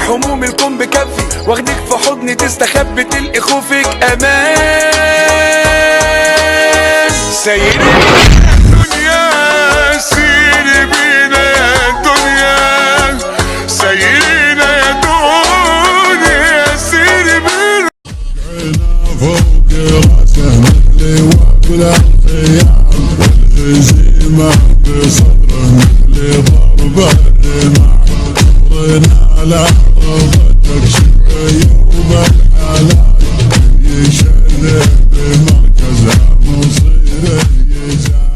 هموم الكون بكفي، واخدك في حضني تستخبي تلقي خوفك امان. سيدي الدنيا سيري بينا يا دنيا، سيرينا يا دنيا سيري بينا. فوق راسه مثلي وبلا خيام، والهزيمة بصدره مثلي ضرب الرماح. صبرنا على رضتك شبعي وبالحالات، يشرف بمركزها مصير يزاح.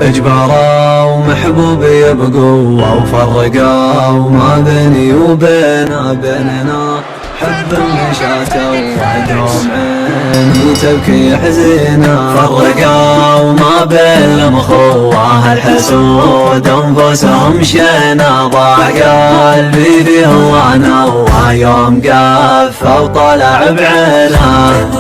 اجبارا ومحبوب بقوة وفرقا وما بيني وبيننا حب مشاته وعدهم عيني تبكي حزينة. فرقا وما بين المخوة الحسود انفسهم شينا. ضاع قلبي فيه وانا يوم قف وطلع بعينه.